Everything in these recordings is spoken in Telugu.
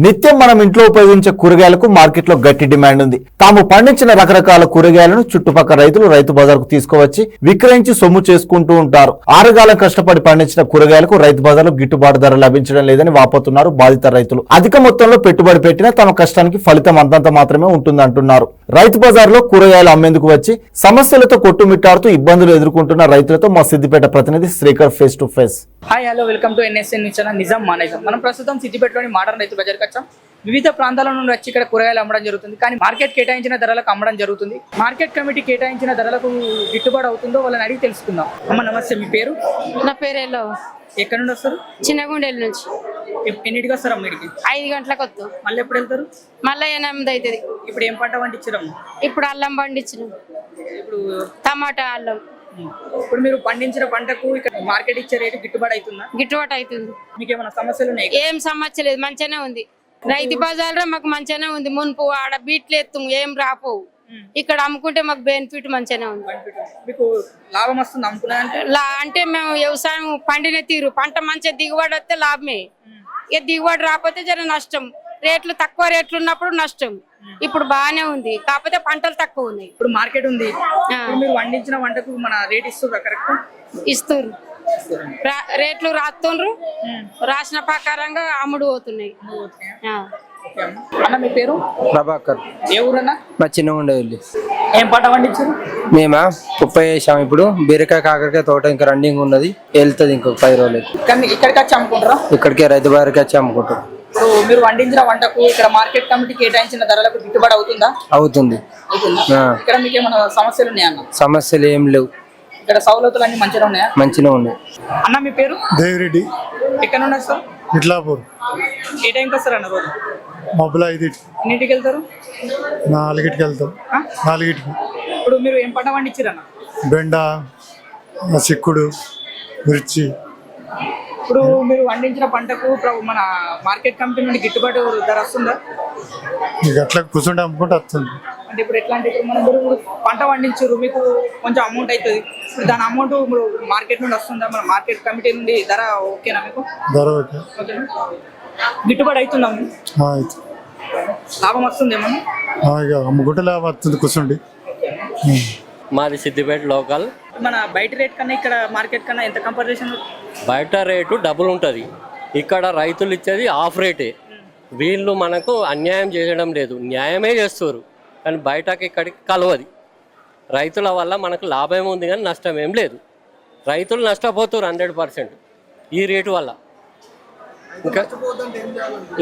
నిత్యం మనం ఇంట్లో ఉపయోగించే కూరగాయలకు మార్కెట్లో గట్టి డిమాండ్ ఉంది. తాము పండించిన రకరకాల కూరగాయలను చుట్టుపక్కల రైతులు రైతు బజార్కు తీసుకువచ్చి విక్రయించి సొమ్ము చేసుకుంటూ ఉంటారు. ఆరుగాలం కష్టపడి పండించిన కూరగాయలకు రైతు బజార్లో గిట్టుబాటు ధర లభించడం లేదని వాపోతున్నారు బాధిత రైతులు. అధిక మొత్తంలో పెట్టుబడి పెట్టినా తమ కష్టానికి ఫలితం అంతంత మాత్రమే ఉంటుందంటున్నారు. రైతు బజార్లో కూరగాయలు అమ్మేందుకు వచ్చి సమస్యలతో కొట్టుమిట్టాడుతూ ఇబ్బందులు ఎదుర్కొంటున్న రైతులతో మా సిద్దిపేట ప్రతినిధి Srikar face to face. Hi hello welcome to NSN news channel Nizam మానేజం. మనం ప్రస్తుతం సిద్దిపేటలోని మోడర్న్ రైతు బజార్కి వచ్చాం. వివిధ ప్రాంతాల నుండి వచ్చి ఇక్కడ కూరగాయలు అమ్మడం జరుగుతుంది. కానీ మార్కెట్ కేటాయించిన ధరలకు అమ్మడం జరుగుతుంది. మార్కెట్ కమిటీ కేటాయించిన ధరలకు గిట్టుబాటు అవుతుందో వాళ్ళని అడిగి తెలుసుకుందాం. అమ్మ నమస్తే, మీ పేరు? నా పేరు ఎల్లో. ఎక్కడ నుండి వస్తారు? చిన్నగుండెల నుంచి. ఎన్నింటికి వస్తారు అమ్మ? 5 గంటలకు వస్తాం. మళ్ళీ ఎప్పుడు వెళ్తారు? మళ్ళీ 8 అవుతుంది. ఇప్పుడు ఏం పంట పండించారమ్మ? ఇప్పుడు అల్లం పండించినాం. ఇప్పుడు టమాటా అల్లం. ఇప్పుడు మీరు పండించిన పంటకు ఇక్కడ మార్కెట్ ఇచ్చే రేటు గిట్టుబాటు అవుతుందా? గిట్టుబాటు అవుతుంది. మీకు ఏమైనా సమస్యలు ఉన్నాయి? ఏం సమస్య లేదు, మంచిగానే ఉంది. రైతు బజార్లో మాకు మంచిగానే ఉంది. మున్పు ఆడ బీట్లు ఎత్తుము ఏం రాపోవు. ఇక్కడ అమ్ముకుంటే మాకు బెనిఫిట్ మంచిగానే ఉంది. మీకు లాభం వస్తుంది అమ్ముకున్నారంటే? అంటే మేము వ్యవసాయం పండిన తీరు పంట మంచిగా దిగుబడి వస్తే లాభమే. ఇక దిగుబడి రాకపోతే జర నష్టం. రేట్లు తక్కువ రేట్లు ఉన్నప్పుడు నష్టం. ఇప్పుడు బాగానే ఉంది, కాకపోతే పంటలు తక్కువ ఉన్నాయి. ఇప్పుడు మార్కెట్ ఉంది, మీరు పండించిన వంటకు మన రేట్ ఇస్తున్నారు కరెక్ట్? ఇస్తారు. రేట్లు రాస్తుండ్రు, రాసిన ప్రకారంగా అమ్ముడు పోతున్నాయి. అన్న మీ పేరు? ప్రభాకర్. ఏ ఊరన్నా? మా చిన్న ఉండేది. ఏం పంట పండించారు? మేమా 30 వేసాం. ఇప్పుడు బీరకాయ కాకరకాయ తోట ఇంకా రన్నింగ్ ఉన్నది, వెళ్తుంది ఇంకొక 10 రోజులకి. ఇక్కడికి వచ్చి అమ్ముకుంటారా? ఇక్కడికే రైతు బారికి వచ్చి అమ్ముకుంటాం. ఇప్పుడు మీరు పండించిన వంటకు ఇక్కడ మార్కెట్ కమిటీ కేటాయించిన ధరలకు గిట్టుబాటు అవుతుందా? అవుతుంది. ఇక్కడ మీకు ఏమైనా సమస్యలు ఉన్నాయా అన్న? సమస్యలు ఏం లేవు. ఇక్కడ సౌలతులు అన్ని మంచిగా ఉన్నాయా? మంచిగా ఉన్నాయి. అన్న మీ పేరు? దేవిరెడ్డి. ఎక్కడ ఉన్నారు సార్? ఇట్లాపూర్. ఏ టైంకి వస్తారు అన్న రోజు? మబ్బుల 5 ఎన్నింటికి వెళ్తారు? 4కి వెళ్తాం. 4కి. ఇప్పుడు మీరు ఏం పంట పండించారు అన్న? బెండ, చిక్కుడు, మిర్చి. ఇప్పుడు మీరు పండించిన పంటకు మన మార్కెట్ కమిటీ నుండి గిట్టుబాటు ధర వస్తుందా? ఇక అట్లా కూర్చుంటే అమ్ముకుంటే వస్తుంది. అంటే ఇప్పుడు ఎట్లా అంటే ఇప్పుడు మనం పంట పండించారు, మీకు కొంచెం అమౌంట్ అవుతుంది. ఇప్పుడు దాని అమౌంట్ ఇప్పుడు మార్కెట్ నుండి వస్తుందా? మన మార్కెట్ కమిటీ నుండి ధర ఓకేనా మీకు? ధర ఓకే. ఓకేనా? గిట్టుబాటు అవుతుందా? లాభం వస్తుంది ఏమన్నా? ఇక అమ్ముకుంటే లాభం వస్తుంది కూర్చుండి. మాది సిద్దిపేట లోకల్. మన బయట రేట్ కన్నా ఇక్కడ మార్కెట్ కన్నా ఎంత కంపారిజన్? బయట రేటు డబుల్ ఉంటుంది, ఇక్కడ రైతులు ఇచ్చేది హాఫ్ రేటే. వీళ్ళు మనకు అన్యాయం చేయడం లేదు, న్యాయమే చేస్తారు. కానీ బయటకి ఇక్కడికి కలవది. రైతుల వల్ల మనకు లాభం ఉంది కానీ నష్టం ఏం లేదు. రైతులు నష్టపోతారు 100% ఈ రేటు వల్ల.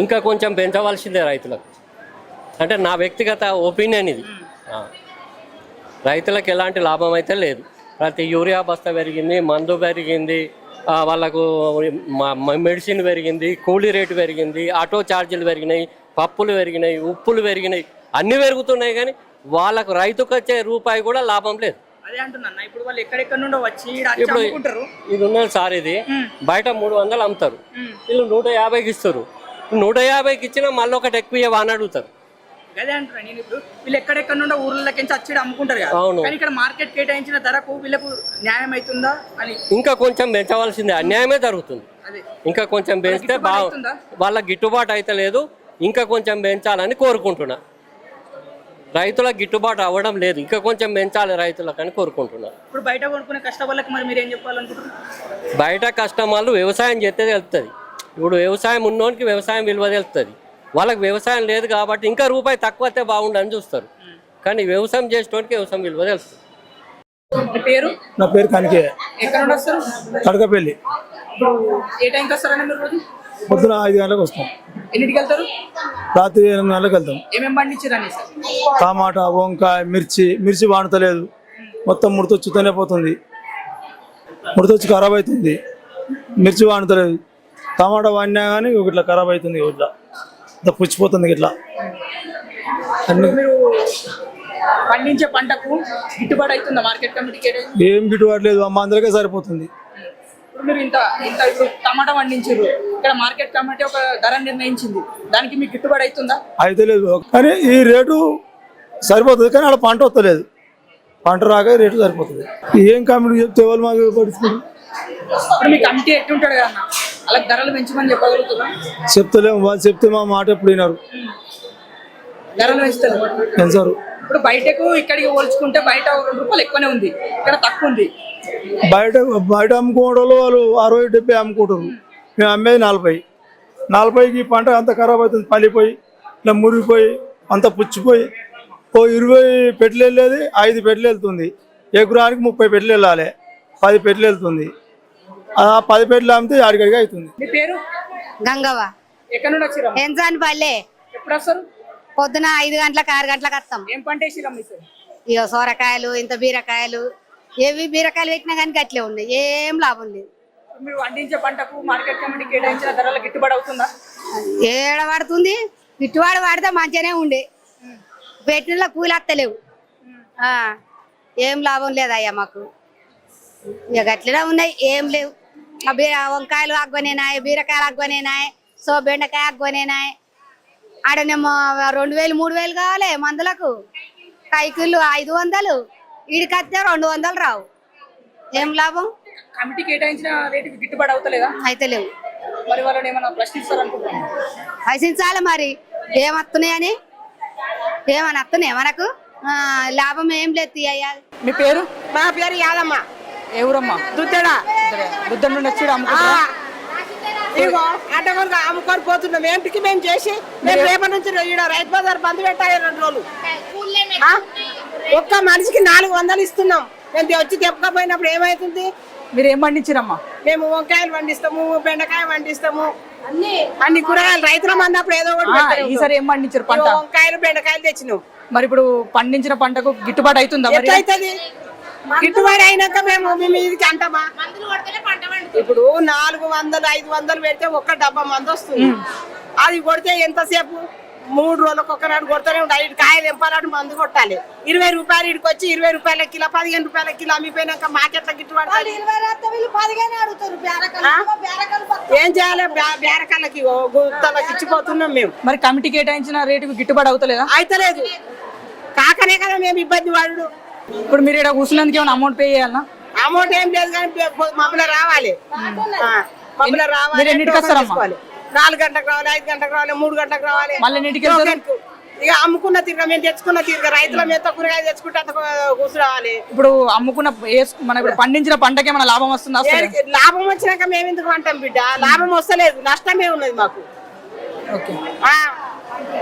ఇంకా కొంచెం పెంచవలసిందే రైతులకు, అంటే నా వ్యక్తిగత ఒపీనియన్ ఇది. రైతులకు ఎలాంటి లాభం అయితే లేదు. ప్రతి యూరియా బస్తా పెరిగింది, మందు పెరిగింది, వాళ్ళకు మెడిసిన్ పెరిగింది, కూలీ రేటు పెరిగింది, ఆటో ఛార్జీలు పెరిగినాయి, పప్పులు పెరిగినాయి, ఉప్పులు పెరిగినాయి, అన్నీ పెరుగుతున్నాయి. కానీ వాళ్ళకు రైతుకు వచ్చే రూపాయి కూడా లాభం లేదు. అదే అంటున్నా, ఇప్పుడు వాళ్ళు ఎక్కడెక్కడ నుండో వచ్చి ఇప్పుడు ఇది ఉన్నది సార్, ఇది బయట 300 అమ్ముతారు, వీళ్ళు 150కి ఇస్తారు. 150కి ఇచ్చినా మళ్ళీ ఒకటి ఎక్కువ అని అడుగుతారు. అదే అంటున్నా నేను, ఇప్పుడు వీళ్ళు ఎక్కడెక్కడ నుండో ఊర్లకి వచ్చి అమ్ముకుంటారు కదా. అవును. కానీ ఇక్కడ మార్కెట్ కేటాయించిన ధరకు వీళ్ళకు న్యాయం అవుతుందా అని ఇంకా కొంచెం పెంచవలసిందే, అన్యాయమే జరుగుతుంది. ఇంకా కొంచెం పెంచితే వాళ్ళకి గిట్టుబాటు అయితే లేదు, ఇంకా కొంచెం పెంచాలని కోరుకుంటున్నా. రైతులకు గిట్టుబాటు అవ్వడం లేదు, ఇంకా కొంచెం పెంచాలి రైతులకు అని కోరుకుంటున్నా. ఇప్పుడు బయట కొనుక్కునే కష్టపడలేక మరి మీరు ఏం చెప్పాలనుకుంటున్నారు? బయట కస్టమర్లు వ్యవసాయం చేస్తే తెలుస్తుంది. ఇప్పుడు వ్యవసాయం ఉన్నోనికి వ్యవసాయం విలువ తెలుస్తుంది. వాళ్ళకి వ్యవసాయం లేదు కాబట్టి ఇంకా రూపాయి తక్కువ అయితే బాగుండని చూస్తారు. కానీ వ్యవసాయం చేసేటోనికి వ్యవసాయం విలువ తెలుస్తుంది. పేరు? నా పేరు కనికే. ఎక్కడ నుండి వస్తారు? కడకపల్లి. ఇప్పుడు ఏ టైంకి వస్తారండి మీరు రోజు? పొద్దున 5 గంటలకు వస్తాం. ఎన్నింటికి వెళ్తారు? రాత్రి 8 గంటలకు వెళ్తాం. ఏమేమి పండించారని సార్? టమాటా, వంకాయ, మిర్చి వాడతలేదు, మొత్తం ముడతొచ్చుతూనే పోతుంది. ముడతొచ్చి ఖరాబ్ అవుతుంది. మిర్చి వాడతలేదు, టమాటా వాడినా కానీ ఇట్లా ఖరాబ్ అవుతుంది, ఇట్లా ఇంత పుచ్చిపోతుంది. ఇట్లా మీరు పండించే పంటకు గిట్టుబాటు అవుతుందా మార్కెట్ కమిటీకి? ఏం గిట్టుబాటు లేదు, అమ్మ అందరికీ సరిపోతుంది. ఇప్పుడు మీరు ఇంత ఇప్పుడు టమాటా పండించారు, ఇక్కడ మార్కెట్ కమిటీ ఒక ధర నిర్ణయించింది, దానికి మీకు గిట్టుబాటు అవుతుందా? అయితే లేదు, కానీ ఈ రేటు సరిపోతుంది, కానీ అలా పంట వస్తలేదు. పంట రాక రేటు సరిపోతుంది. ఏం కమిటీ చెప్తే వాళ్ళు మాకు పడుతుంది. ఇప్పుడు మీ కమిటీ ఎట్టుంటాడు కదా, అలా ధరలు పెంచమని చెప్పగలుగుతున్నా? చెప్తలేము, వాళ్ళు చెప్తే మా మాట ఎప్పుడు వినరు, ధరలు పెంచుతారు. పెంచరు. ఇప్పుడు బయటకు ఇక్కడికి పోల్చుకుంటే బయట ₹2 ఎక్కువనే ఉంది, ఇక్కడ తక్కువ ఉంది. బయట అమ్ముకోవడం వాళ్ళు 60-70 అమ్ముకుంటారు, మేము అమ్మేది 40కి పంట అంత ఖరాబ్ అవుతుంది, పలిపోయి ఇలా మురిగిపోయి అంత పుచ్చిపోయి ఓ 20 పెట్టెలు వెళ్ళేది 5 పెట్టెలు వెళ్తుంది, ఎకరానికి 30 పెట్టెలు వెళ్ళాలి, 10 పెట్టెలు వెళ్తుంది. ఆ 10 పెట్టెలు అమ్మితే అడిగడిగా అవుతుంది. మీ పేరు? గంగవ్వ. ఎక్కడ నుండి వచ్చిరా? ఎంజాన్ పల్లె. ఎప్పుడు వస్తారు? పొద్దున 5 గంటలకు 6 గంటలకు వస్తాం. ఏం పంట వేసిరా మీ సార్? ఇక సోరకాయలు, ఇంత బీరకాయలు, ఏవి బీరకాయలు పెట్టినా కానీ గట్లే ఉన్నాయి, ఏం లాభం లేదు. మీరు పండించే పంటకు మార్కెట్ కమిటీ కేటాయించిన ధరల గిట్టుబాటు అవుతుందా? ఏడ పడుతుంది, గిట్టుబాటు పడితే మంచిగానే ఉండే, పెట్టిన కూలి వస్తలేవు, ఏం లాభం లేదయ్యా మాకు. ఇక గట్లనే ఉన్నాయి, ఏం లేవు. వంకాయలు అగ్గనేనాయి, బీరకాయలు అగ్గనేనాయి, సో బెండకాయ అగ్గనేనాయి. ఆడనేమో 2000-3000 కావాలి మందులకు, కైకిళ్ళు 500, ఈడికత్తే 200 రావు, ఏం లాభం? కమిటీ కేటాయించిన రేటుకి గిట్టుబాటు అవుతలేదా? అయితే లేవు. మరి వాళ్ళని ఏమైనా ప్రశ్నిస్తారు అనుకుంటున్నాను. ప్రశ్నించాలి మరి, ఏమత్తున్నాయని, ఏమని వస్తున్నాయి మనకు, లాభం ఏం లేదు. అయ్యా మీ పేరు? మా పేరు యాదమ్మ. ఏ ఊరమ్మా? దుద్దడా. దుద్ద నుండి వచ్చి అమ్ముకుంటా. ఇగో అడ్డగొనగా అమ్ముకొని పోతున్నాం. ఏంటికి మేము చేసి మేము రేపటి నుంచి ఈడ రైతు బజార్ బంద్ పెట్టాలి 2 రోజులు. ఒక్క మనిషికి 400 ఇస్తున్నాం. మేము వచ్చి తెప్పకపోయినప్పుడు ఏమైతుంది? మీరు ఏం పండించిరమ్మా? మేము వంకాయలు పండిస్తాము, బెండకాయ పండిస్తాము, అన్ని కూరగాయలు రైతుల అన్నప్పుడు ఏదో ఒకటి. ఈసారి ఏం పండించారు పంట? వంకాయలు బెండకాయలు తెచ్చినాం. మరి ఇప్పుడు పండించిన పంటకు గిట్టుబాటు అవుతుందా? ఎట్లయితుంది? గిట్టుబాటు అయినాక మేము మీదికి అంటామా? ఇప్పుడు 400-500 పెడితే ఒక్క డబ్బా మందు వస్తుంది. అది కొడితే ఎంతసేపు? 3 రోజులకు ఒక్కనాడు కొడుతూనే ఉంటాయి. ఇటు కాయలు ఎంపాలంటే మందు కొట్టాలి. 20 రూపాయలు ఇటుకు వచ్చి 20 రూపాయల కిలో, 15 రూపాయల కిలో అమ్మిపోయినాక మార్కెట్లో గిట్టుబాటు ఏం చేయాలి? బేరకాళ్ళకి గుత్తలకి ఇచ్చిపోతున్నాం మేము. మరి కమిటీ కేటాయించిన రేటుకు గిట్టుబాటు అవుతలేదా? అయితలేదు, కాకనే కదా మేము ఇబ్బంది పడు. ఇప్పుడు మీరు ఇక్కడ కూర్చున్నందుకు ఏమైనా అమౌంట్ పే చేయాలన్నా? అమౌంట్ ఏం లేదు కానీ మమ్మల్ని రావాలి, మమ్మల్ని రావాలి. మీరు ఎన్నింటికి వస్తారమ్మా? 4 గంటలకు రావాలి, 5 గంటలకు రావాలి, 3 గంటలకు రావాలి. మళ్ళీ ఎన్నింటికి వెళ్తారు? ఇక అమ్ముకున్న తిరగ మేము తెచ్చుకున్న తిరగ రైతుల మీద కూరగాయలు తెచ్చుకుంటే అంత కూర్చోవాలి. ఇప్పుడు అమ్ముకున్న మన ఇప్పుడు పండించిన పంటకి ఏమైనా లాభం వస్తుందా? లాభం వచ్చినాక మేము ఎందుకు అంటాం బిడ్డ? లాభం వస్తలేదు, నష్టమే ఉన్నది మాకు.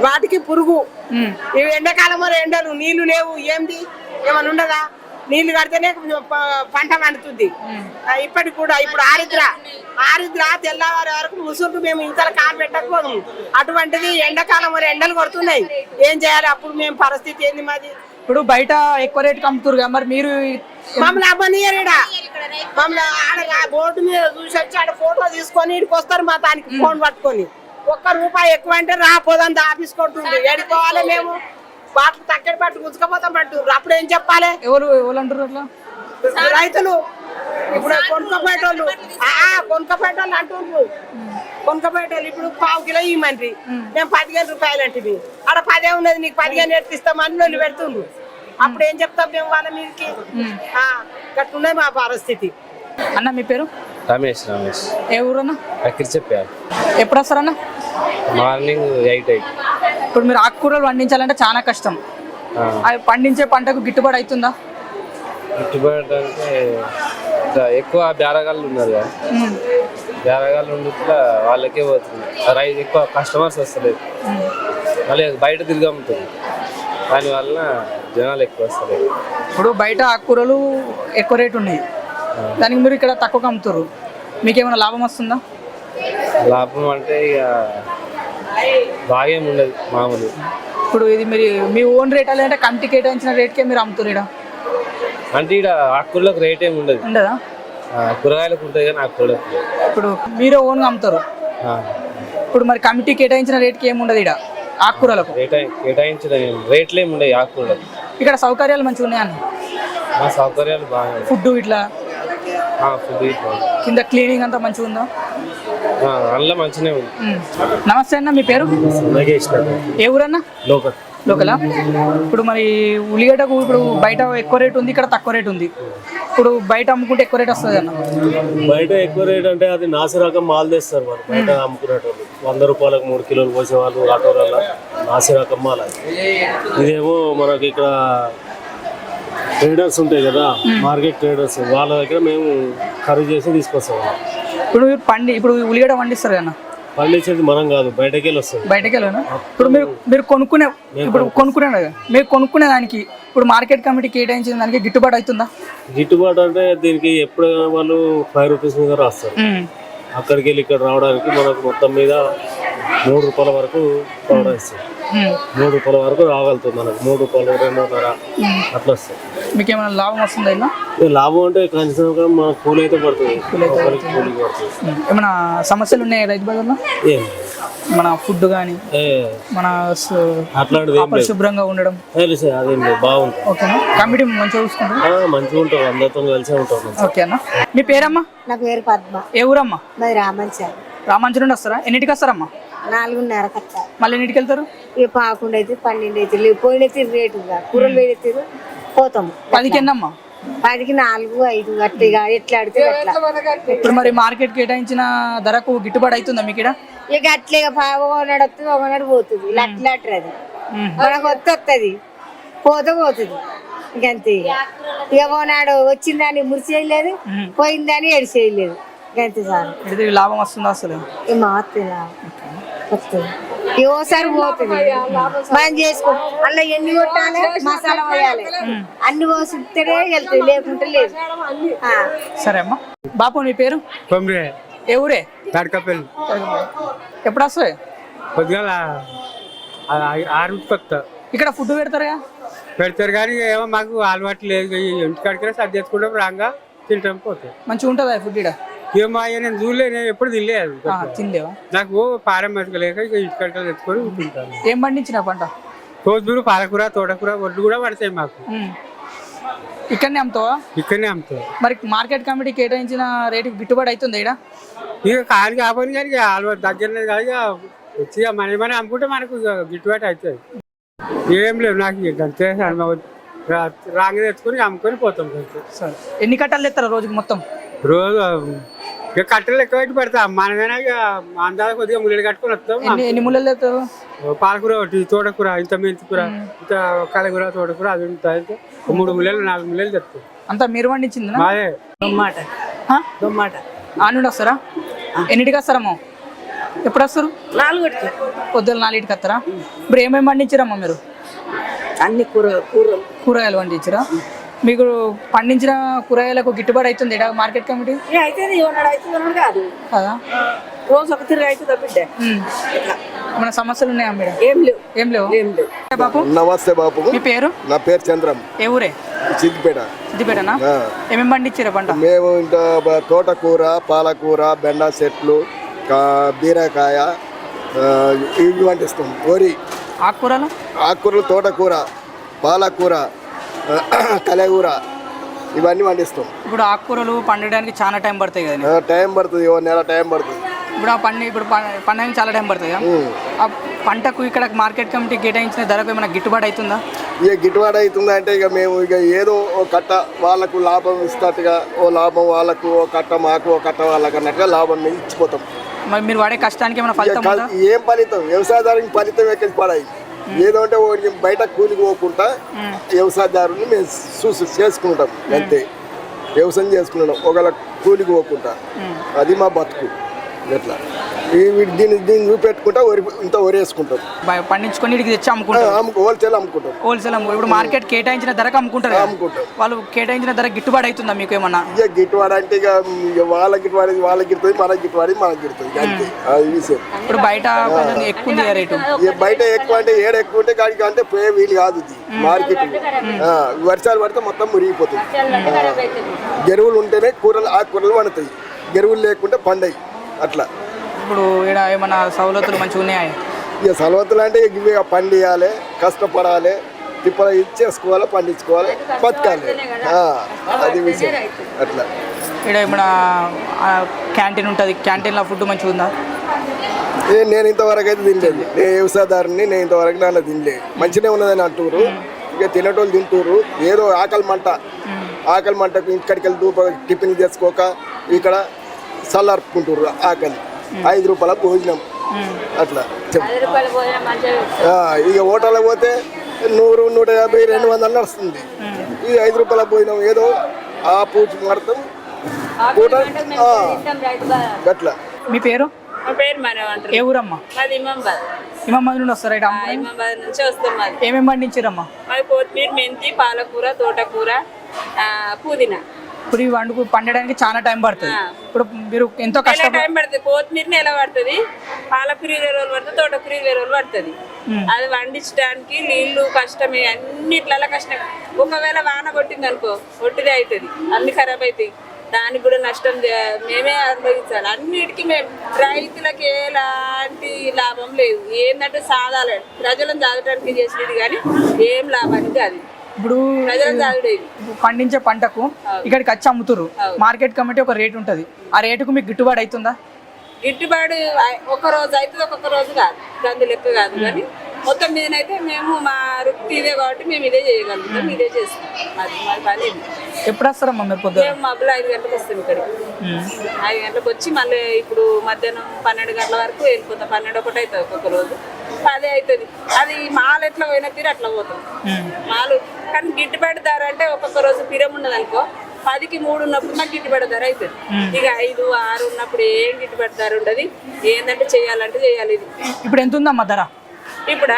వాటికి పురుగు, ఇవి ఎండాకాలం ఎండలు, నీళ్లు లేవు, ఏంది ఏమన్నా ఉండదా? నీళ్లు కడితేనే పంట పండుతుంది. ఇప్పటికి కూడా ఇప్పుడు ఆరిద్ర తెల్లవారి వరకు ముసురు మేము ఇంతల కాలు పెట్టకపోదు. అటువంటిది ఎండాకాలం ఎండలు కొడుతున్నాయి, ఏం చేయాలి? అప్పుడు మేము పరిస్థితి ఏంది మాది? ఇప్పుడు బయట ఎక్కువ రేటు అమ్ముతారు, మరి మీరు మమ్మల్ని అవ్వనీయడా? మమ్మల్ని ఆడ బోర్డు మీద చూసి వచ్చి ఆడ ఫోటో తీసుకొని ఇక్కడికి వస్తారు, మా దానికి ఫోన్ పట్టుకొని. ₹1 ఎక్కువ అంటే రాపోదంత ఆఫీస్ కొడుతుంది. ఎడుకోవాలి మేము, బాట్లు తక్కడి పట్టు గుంజుకపోతాం పట్టు. అప్పుడు ఏం చెప్పాలి? ఎవరు అంటారు అట్లా? రైతులు ఇప్పుడు కొనుక్కపోయేటోళ్ళు అంటున్నారు. కొనుక్కపోయేటోళ్ళు ఇప్పుడు ½ కిలో ఇవ్వమండ్రి, మేము 15 రూపాయలు అంటే ఆడ 10 ఉన్నది, నీకు 15 ఎట్టిస్తామని వాళ్ళు పెడుతుండ్రు. అప్పుడు ఏం చెప్తాం మేము వాళ్ళ మీదకి? గట్టున్నది మా పరిస్థితి. అన్న మీ పేరు? రమేష్. ఏ ఊరన్నా? అక్కడ చెప్పారు. ఎప్పుడు వస్తారన్నా? మార్నింగ్ 8. ఇప్పుడు మీరు ఆకుకూరలు పండించాలంటే చాలా కష్టం, అవి పండించే పంటకు గిట్టుబాటు అవుతుందా? గిట్టుబాటు అంటే ఎక్కువ బేరగాళ్ళు ఉన్నారు కదా, బేరగాళ్ళు ఉండి వాళ్ళకే పోతుంది, రైతు ఎక్కువ కస్టమర్స్ వస్తలేదు, మళ్ళీ బయట తిరిగి అమ్ముతుంది, దానివల్ల జనాలు ఎక్కువ వస్తలేదు. ఇప్పుడు బయట ఆకుకూరలు ఎక్కువ రేటు ఉన్నాయి, దానికి మీరు ఇక్కడ తక్కువ అమ్ముతారు, మీకేమైనా లాభం వస్తుందా? లాభం అంటే ఇక బాగేం ఉండదు, మామూలు. ఇప్పుడు ఇది మీరు మీ ఓన్ రేట్ అంటే కమిటీ కేటాయించిన రేట్కే మీరు అమ్ముతారు ఇక్కడ? అంటే ఇక్కడ ఆకుకూరలకు రేట్ ఏమి ఉండదు. ఉండదా? కూరగాయలకు ఉంటుంది కానీ ఆకుకూరలకు. ఇప్పుడు మీరే ఓన్గా అమ్ముతారు, ఇప్పుడు మరి కమిటీ కేటాయించిన రేట్కి ఏమి ఉండదు ఇక్కడ ఆకుకూరలకు? కేటాయించిన రేట్లు ఏమి ఉండవు ఆకుకూరలకు. ఇక్కడ సౌకర్యాలు మంచిగా ఉన్నాయన్న? సౌకర్యాలు బాగా, ఫుడ్ ఇట్లా ఫుడ్ కింద క్లీనింగ్ అంతా మంచిగా ఉందా? అందులో మంచిగానే ఉంది. నమస్తే అన్న, మీ పేరు? నగేష్. ఏ ఊరన్నా? లోకల్. లోకలా ఇప్పుడు మరి ఉల్లిగడ్డకు ఇప్పుడు బయట ఎక్కువ రేట్ ఉంది, ఇక్కడ తక్కువ రేట్ ఉంది. ఇప్పుడు బయట అమ్ముకుంటే ఎక్కువ రేట్ వస్తుంది అన్న. బయట ఎక్కువ రేట్ అంటే అది నాసి రకం మాల్ తెస్తారు మనం బయట అమ్ముకునేటోళ్ళు. 100 రూపాయలకు 3 కిలోలు పోసేవాళ్ళు ఆటోలలో నాసి రకం మాల్. ఇదేమో మనకి ఇక్కడ ట్రేడర్స్ ఉంటాయి కదా, మార్కెట్ ట్రేడర్స్, వాళ్ళ దగ్గర మేము ఖరీదు చేసి తీసుకొస్తాం. ఇప్పుడు ఉల్లిగడ్డ పండిస్తారు కదా, పండించేది మనం కాదు, బయటకి వెళ్ళి వస్తుంది. బయటకి వెళ్ళాను. ఇప్పుడు మీరు కొనుక్కునే దానికి ఇప్పుడు మార్కెట్ కమిటీ కేటాయించిన దానికి గిట్టుబాటు అవుతుందా? గిట్టుబాటు అంటే దీనికి ఎప్పుడు వాళ్ళు 5 రూపీస్ మీద రాస్తారు. అక్కడికి వెళ్ళి ఇక్కడ రావడానికి మనకు మొత్తం మీద 3 రూపాయల వరకు పవర్ ఇస్తుంది. 3 రూపాయల వరకు రాగలుగుతుంది మనకు. 3 రూపాయలు 2.5 అట్లా వస్తుంది. మీకు ఏమైనా లాభం వస్తుందా? లాభం అంటే కనీసం మన కూలి అయితే పడుతుంది. ఏమైనా సమస్యలు ఉన్నాయి రైతు బజార్లో? మన ఫుడ్ కానీ మన అట్లాంటిది శుభ్రంగా ఉండడం అదేం బాగుంటుంది. ఓకేనా? కమిటీ మంచిగా చూసుకుంటాం, మంచిగా ఉంటాం, అందరితో కలిసే ఉంటాం. ఓకే అన్న. మీ పేరమ్మా? నా పేరు పద్మ. ఏ ఊరమ్మా? మాది రామంచారు. రామంచి నుండి వస్తారా? ఎన్నింటికి వస్తారమ్మా? 4:30 వస్తా. మళ్ళీ ఎన్నింటికి వెళ్తారు? ఇక 11 అయితే 12 అయితే పోయిన తీరు రేటుగా కూరలు వేడే తీరు పోతాము. 10కి ఎన్నమ్మా? 10కి 4, 5 అట్లా ఎట్లా అడితే అట్లా. ఇప్పుడు మరి మార్కెట్ కేటాయించిన ధరకు గిట్టుబాటు అవుతుందా మీకు? ఇక అట్లే ఒకనాడు వస్తుంది, ఒకనాడు పోతుంది. ఇలా అట్లా అది మనకు వస్తుంది, పోతుంది. ఇంకంతే. ఇక ఓనాడు వచ్చిందని మురిసి చేయలేదు, పోయిందని ఎడి చేయలేదు. ఇంకంతే సార్. లాభం వస్తుందా అసలు? వస్తుంది. ఓసారి పోతుంది, మనం చేసుకో. అలా ఎన్ని కొట్టాలి, మసాలా పోయాలి, అన్ని పోసిస్తేనే వెళ్తుంది, లేకుంటే లేదు. సరే అమ్మా. బాపు నీ పేరు? ఏ ఊరే? తడకపల్లి. ఎప్పుడు వస్తాయి? కొద్దిగా 6 కొత్త ఇక్కడ ఫుడ్ పెడతారుగా? పెడతారు కానీ ఏమో మాకు అలవాటు లేదు. ఇంటికాడికి సర్ది తెచ్చుకుంటాం, రాంగా తింటాం, పోతాం. మంచిగా ఉంటుందా ఫుడ్ ఇక్కడ? ఏమో నేను చూడలేదు, నేను ఎప్పుడు తినలేదు. తినలేవా? నాకు పారమెతుక లేక ఇక ఇంటికాడికి తెచ్చుకొని తింటాను. ఏం పండించిన పంట? కోతులు, పాలకూర, తోటకూర, వడ్లు కూడా పడతాయి మాకు. ఇక్కడనే అమ్ముతావా? ఇక్కడనే అమ్ముతాం. మరి మార్కెట్ కమిటీ కేటాయించిన రేటుకి గిట్టుబాటు అవుతుంది ఇక్కడ? ఇక కాని కాకపోయింది కానీ అలవాటు దగ్గరనే కాదు. వచ్చి మన ఏమైనా అమ్ముకుంటే మనకు గిట్టుబాటు అవుతుంది. ఏం లేవు నాకు అంతే. రాంగ తెచ్చుకొని అమ్ముకొని పోతాం. సరే. ఎన్ని కట్టలు తెస్తారు రోజుకి మొత్తం? రోజు ఇక కట్టెలు ఎక్కువ పెట్టి పెడతాం. మనమైనా ఇక అందాక కొద్దిగా ముళ్ళు కట్టుకొని వస్తాం. ఎన్ని ముళ్ళు తెస్తారు? పాలకూర ఒకటి, తోటకూర, ఇంత మెంతికూర, ఇంత కలకూర, తోటకూర, అది ఉంటాయి. 3 ముళ్ళు 4 ముళ్ళు తెస్తాం. అంతా మీరు పండించింది? మాదే. దొమ్మాట. ఆ నుండి వస్తారా? ఎన్నింటికి వస్తారమ్మా? ఎప్పుడు వస్తారు? 4 పొద్దున్న 4కి వస్తారా? ఇప్పుడు ఏమేమి పండించారమ్మా మీరు? అన్ని కూరగాయలు పండించరా? మీకు పండించిన కూరగాయలకు గిట్టుబాటు అవుతుంది మార్కెట్ కమిటీ? అయితే కాదు కదా, రోజు ఒక తిరిగి అవుతుందా బిడ్డ? ఏమైనా సమస్యలు ఉన్నాయా మేడం? ఏం లేవు. బాపు నమస్తే బాపు. మీ పేరు? నా పేరు చంద్రం. ఏ ఊరే? సిద్దిపేటనా? ఏమేమి పండించారా పంట? మేము ఇంకా తోటకూర, పాలకూర, బెండ చెట్లు, బీరకాయ ఇవి పండిస్తాం. వరి, ఆకుకూరలు, తోటకూర, పాలకూర, కలగూర ఇవన్నీ పండిస్తాం. ఇప్పుడు ఆకుకూరలు పండడానికి చాలా టైం పడుతుంది కదా? టైం పడుతుంది, 1 నెల టైం పడుతుంది. ఇప్పుడు పండడానికి చాలా టైం పడుతుంది. ఆ పంటకు ఇక్కడ మార్కెట్ కమిటీ కేటాయించిన ధరకు ఏమైనా గిట్టుబాటు అవుతుందా? ఇక గిట్టుబాటు అవుతుందా అంటే ఇక మేము ఇక ఏదో ఓ కట్ట వాళ్ళకు లాభం ఇస్తట్టుగా, ఓ లాభం వాళ్ళకు, ఓ కట్ట మాకు, ఓ కట్ట వాళ్ళకు అన్నట్టుగా లాభం ఇచ్చిపోతాం. మరి మీరు వాడే కష్టానికి ఏమైనా ఫలితం? ఏం ఫలితం? వ్యవసాయదారునికి ఫలితం ఎక్కడికి పడాయి? ఏదో అంటే బయట కూలికి పోకుండా వ్యవసాయదారుని మేము చేసుకుంటాం అంతే. వ్యవసాయం చేసుకుంటాం ఒకవేళ కూలికి పోకుండా. అది మా బతుకు. ఎట్లా దీన్ని చూపెట్టుకుంటా ఇంత వరేసుకుంటాం, పండించుకొని ఇక్కడికి తెచ్చి అమ్ముకుంటాం. హోల్సేల్ అమ్ముకుంటాం. ఇప్పుడు మార్కెట్ కేటాయించిన ధరకు అమ్ముకుంటారు. వాళ్ళు కేటాయించిన ధర గిట్టుబాటు అవుతుందా మీకు ఏమన్నా? ఇక గిట్టుబాటు అంటే ఇక వాళ్ళకి గిట్టుబాటు, వాళ్ళకి గిడుతుంది, మనకి గిట్టుబాటు, మనకి గిడుతుంది అంతే. అది విషయం. ఇప్పుడు బయట ఎక్కువ ఉంది రేటు. బయట ఎక్కువ అంటే ఏడ ఎక్కువ ఉంటే కాడికి అంటే పోయే వీలు కాదు. మార్కెట్ వర్షాలు పడితే మొత్తం మురిగిపోతుంది. గెరువులు ఉంటేనే ఆకుకూరలు పండుతాయి, గెరువులు లేకుంటే పండయి అట్లా. ఇప్పుడు ఇక్కడ ఏమన్నా సవలతులు మంచిగా ఉన్నాయా? ఇక సవలతులు అంటే ఇవి పండియాలి, కష్టపడాలి, తిప్పలు ఇచ్చేసుకోవాలి, పండించుకోవాలి, బతకాలి. అది విషయం అట్లా. ఇక్కడ ఏమన్నా క్యాంటీన్ ఉంటుంది, క్యాంటీన్లో ఫుడ్ మంచిగా ఉందా? నేను ఇంతవరకు అయితే తినలేదు. నేను వ్యవసాయదారుని, నేను ఇంతవరకు నాన్న తినలేదు. మంచిగా ఉన్నదని అంటారు, ఇక తినేటోళ్ళు తింటారు. ఏదో ఆకలి మంటకు ఇక్కడికి వెళ్ళి టిఫిన్ చేసుకోక ఇక్కడ చల్లార్పుకుంటారు ఆకలి. 5 రూపాయల భోజనం అట్లా ఇక హోటల్కి పోతే 100, 150, 200 నడుస్తుంది. ఈ 5 రూపాయల భోజనం ఏదో ఆ పూజ మడతాం అట్లా. మీ పేరు? మా పేరు మనవంటారు. ఏ ఊరమ్మా? మాది ఇమాంబాద్. ఇమాంబాద్ నుండి వస్తారా? ఇమాంబాద్ నుంచి వస్తాం. మాది ఏమేమి పండించారమ్మా? మాది కొత్తిమీర, మెంతి, పాలకూర, తోటకూర, పుదీనా. ఇప్పుడు ఈ వండుకు పండడానికి చాలా టైం పడుతుంది. ఇప్పుడు మీరు ఎంతో కష్టం టైం పడుతుంది. కొత్తిమీర ఎలా పడుతుంది, పాలకూర 20 రోజులు పడుతుంది, తోటకూర 20 రోజులు పడుతుంది. అది వండించడానికి నీళ్లు కష్టమే, అన్నిట్లలో కష్టమే. ఒకవేళ వాన కొట్టింది అనుకో, కొట్టిదే అవుతుంది, అన్ని ఖరాబ్ అవుతాయి. దానికి కూడా నష్టం మేమే అనుభవించాలి. అన్నిటికీ మేము రైతులకు ఎలాంటి లాభం లేదు. ఏంటంటే సాధాలే ప్రజలను సాధటానికి చేసేది కానీ ఏం లాభానికి కాదు. ఇప్పుడు పండించే పంటకు ఇక్కడికి వచ్చి అమ్ముతురు. మార్కెట్ కమిటీ ఒక రేట్ ఉంటది, ఆ రేటుకు మీకు గిట్టుబాటు అవుతుందా? గిట్టుబాటు ఒక రోజు అవుతుంది, ఒక్కొక్క రోజు కాదు, దాని లెక్క కాదు. కానీ మొత్తం మీదనైతే మేము మా వృత్తి ఇదే కాబట్టి మేము ఇదే చేయగలుగుతాం, ఇదే చేస్తాం. అది మా పని. ఎప్పుడు వస్తారమ్మా మీరు? పొద్దున మేము మబ్బులు 5 గంటలకు వస్తాం ఇక్కడికి. 5 గంటలకు వచ్చి మళ్ళీ ఇప్పుడు మధ్యాహ్నం 12 గంటల వరకు వెళ్ళిపోతాం. 12 ఒకటి అవుతుంది ఒక్కొక్క రోజు, 10 అవుతుంది. అది మాలు ఎట్లా పోయినా తీరు అట్లా పోతాం మాలు. కానీ గిట్టుబాటు ధర అంటే ఒక్కొక్క రోజు పిరం ఉన్నది అనుకో, 10కి 3 ఉన్నప్పుడు మాకు గిట్టుబాటు ధర అవుతుంది. ఇక 5, 6 ఉన్నప్పుడు ఏం గిట్టుబాటు ధర ఉండదు. ఏంటంటే చేయాలంటే చేయాలి. ఇది ఇప్పుడు ఎంత ఉందమ్మా ధర? ఇప్పుడు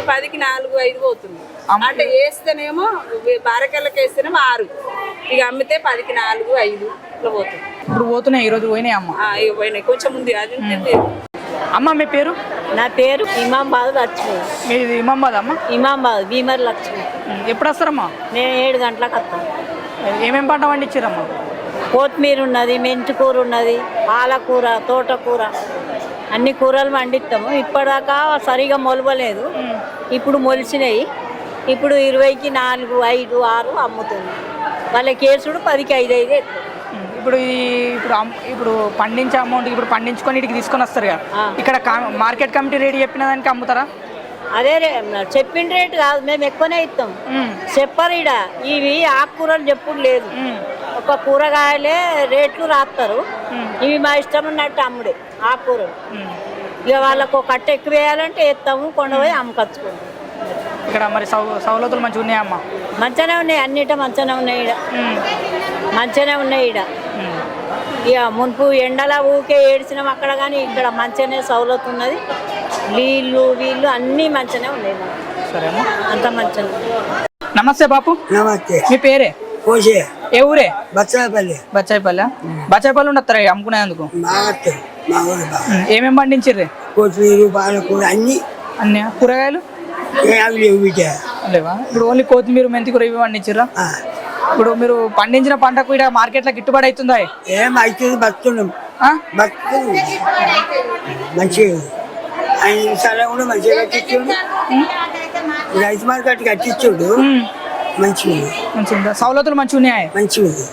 10కి 4, 5 పోతుంది. అంటే వేస్తేనేమో బారకెళ్ళకి వేస్తేనేమో 6, ఇక అమ్మితే 10కి 4, 5 ఇట్లా పోతుంది. ఇప్పుడు పోతున్నాయి, ఈరోజు పోయినాయి అమ్మ? ఇక పోయినాయి, కొంచెం ఉంది. అది అమ్మ మీ పేరు? నా పేరు ఇమాంబాద్ లక్ష్మి. మీది ఇమాంబాద్ అమ్మ? ఇమాంబాద్ భీమర్ లక్ష్మి. ఎప్పుడు వస్తారమ్మా? నేను 7 గంటలకు వస్తాను. ఏమేమి పంట పండించారమ్మా? కొత్తిమీర ఉన్నది, మెంతి కూర ఉన్నది, పాలకూర, తోటకూర, అన్ని కూరలు పండిస్తాము. ఇప్పటిదాకా సరిగా మొలవలేదు, ఇప్పుడు మొలిచినాయి. ఇప్పుడు 20కి 4, 5, 6 అమ్ముతుంది. వాళ్ళ కేసుడు 10కి 5 ఎత్తుంది. ఇప్పుడు ఇప్పుడు పండించే అమౌంట్ ఇప్పుడు పండించుకొని ఇటుకి తీసుకొని వస్తారు కదా, ఇక్కడ మార్కెట్ కమిటీ రేట్ చెప్పిన దానికి అమ్ముతారా? అదే చెప్పిన రేటు కాదు, మేము ఎక్కువనే ఇస్తాం. చెప్పరు ఇడ ఇవి ఆకుకూరలు చెప్పుడు లేదు. ఒక కూరగాయలే రేట్లు రాస్తారు. ఇవి మా ఇష్టం ఉన్నట్టు అమ్ముడే ఆకుకూరలు. ఇక వాళ్ళకు ఒక కట్ట ఎక్కువ వేయాలంటే వేస్తాము, కొండపోయి అమ్మకచ్చుకుంటాం. ఇక్కడ మరి సౌలతులు మంచిగా ఉన్నాయమ్మా? మంచిగానే ఉన్నాయి, అన్నిట మంచిగానే ఉన్నాయి ఈడ, మంచిగానే ఉన్నాయి ఈడ. ఇక మున్పు ఎండల ఊకే ఏడ్చినాం అక్కడ, కానీ ఇక్కడ మంచిగానే సౌలత్ ఉన్నది. వీళ్ళు అన్నీ మంచిగానే ఉన్నాయి. సరే అమ్మా, అంత మంచిగా. నమస్తే బాపు. నమస్తే. మీ పేరే? కోసే. ఏ ఊరే? బచ్చాయిపల్లి. బచ్చాయిపల్లి ఉండొస్తారా అమ్ముకునేందుకు? ఏమేమి పండించిర్రే? కొత్తిమీర, పాలకూర, అన్ని కూరగాయలు లేవా? ఇప్పుడు ఓన్లీ కొత్తిమీర, మెంతి కూర ఇవి పండించిర్రా? ఇప్పుడు మీరు పండించిన పంటకు ఇక్కడ మార్కెట్ లో గిట్టుబాటు అవుతుందా? ఏం అవుతుంది, బతున్నాం మంచిగా. 5 నిమిషాలు కూడా మంచిగా కట్టించుడు, రైతు మార్కెట్ కట్టించుడు మంచిగా. సౌలతులు మంచిగా ఉన్నాయా? మంచిగా ఉంది.